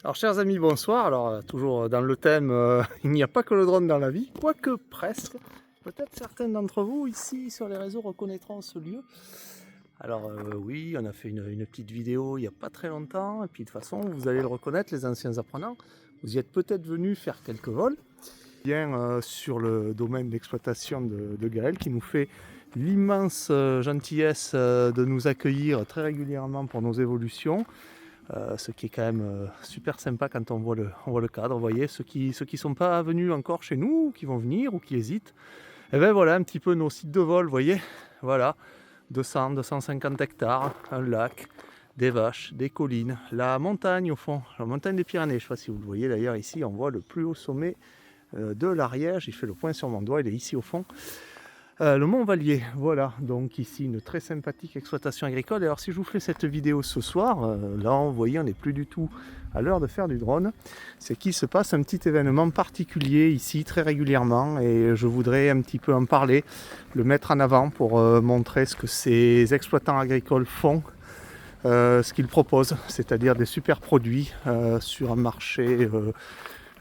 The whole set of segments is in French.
Alors chers amis, bonsoir. Alors toujours dans le thème, il n'y a pas que le drone dans la vie, quoique presque. Peut-être certains d'entre vous ici sur les réseaux reconnaîtront ce lieu. Alors oui, on a fait une petite vidéo il n'y a pas très longtemps, et puis de toute façon vous allez le reconnaître, les anciens apprenants. Vous y êtes peut-être venus faire quelques vols. Bien sur le domaine d'exploitation de Gaël qui nous fait l'immense gentillesse de nous accueillir très régulièrement pour nos évolutions. Ce qui est quand même super sympa quand on voit le cadre. Vous voyez, ceux qui sont pas venus encore chez nous, ou qui vont venir ou qui hésitent, et bien voilà un petit peu nos sites de vol, vous voyez, voilà, 200-250 hectares, un lac, des vaches, des collines, la montagne au fond, la montagne des Pyrénées. Je ne sais pas si vous le voyez d'ailleurs ici, on voit le plus haut sommet de l'Ariège. Il fait le point sur mon doigt, il est ici au fond. Le Mont Vallier, voilà, donc ici une très sympathique exploitation agricole. Et alors si je vous fais cette vidéo ce soir, là vous voyez on n'est plus du tout à l'heure de faire du drone, c'est qu'il se passe un petit événement particulier ici très régulièrement et je voudrais un petit peu en parler, le mettre en avant pour montrer ce que ces exploitants agricoles font, ce qu'ils proposent, c'est-à-dire des super produits sur un marché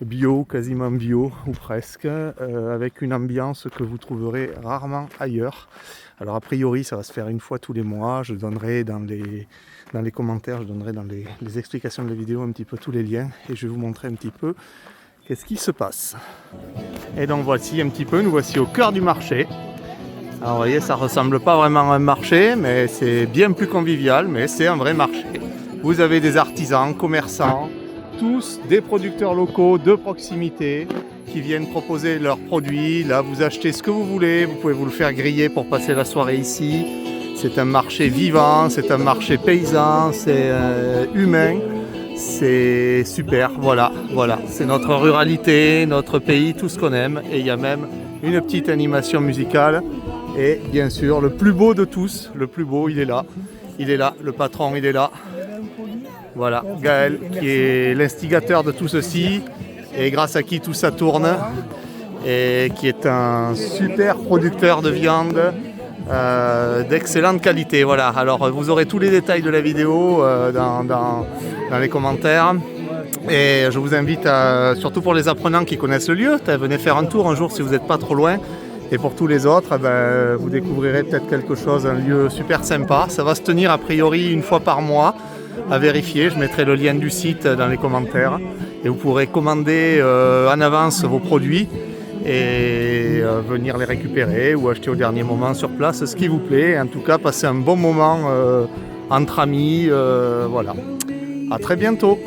bio, quasiment bio ou presque, avec une ambiance que vous trouverez rarement ailleurs. Alors a priori ça va se faire une fois tous les mois, je donnerai dans les commentaires, je donnerai dans les explications de la vidéo un petit peu tous les liens et je vais vous montrer un petit peu qu'est-ce qui se passe. Et donc voici un petit peu, nous voici au cœur du marché. Alors vous voyez, ça ressemble pas vraiment à un marché, mais c'est bien plus convivial, mais c'est un vrai marché. Vous avez des artisans, commerçants, tous des producteurs locaux de proximité qui viennent proposer leurs produits. Là, vous achetez ce que vous voulez, vous pouvez vous le faire griller pour passer la soirée ici. C'est un marché vivant, c'est un marché paysan, c'est humain, c'est super, voilà, c'est notre ruralité, notre pays, tout ce qu'on aime. Et il y a même une petite animation musicale. Et bien sûr, le plus beau de tous, le plus beau, il est là, le patron, il est là. Voilà, Gaël qui est l'instigateur de tout ceci et grâce à qui tout ça tourne et qui est un super producteur de viande d'excellente qualité. Voilà, alors vous aurez tous les détails de la vidéo dans les commentaires et je vous invite, surtout pour les apprenants qui connaissent le lieu, venez faire un tour un jour si vous n'êtes pas trop loin. Et pour tous les autres, vous découvrirez peut-être quelque chose, un lieu super sympa. Ça va se tenir a priori une fois par mois. À vérifier, je mettrai le lien du site dans les commentaires et vous pourrez commander en avance vos produits et venir les récupérer ou acheter au dernier moment sur place, ce qui vous plaît. En tout cas, passez un bon moment entre amis, voilà. À très bientôt.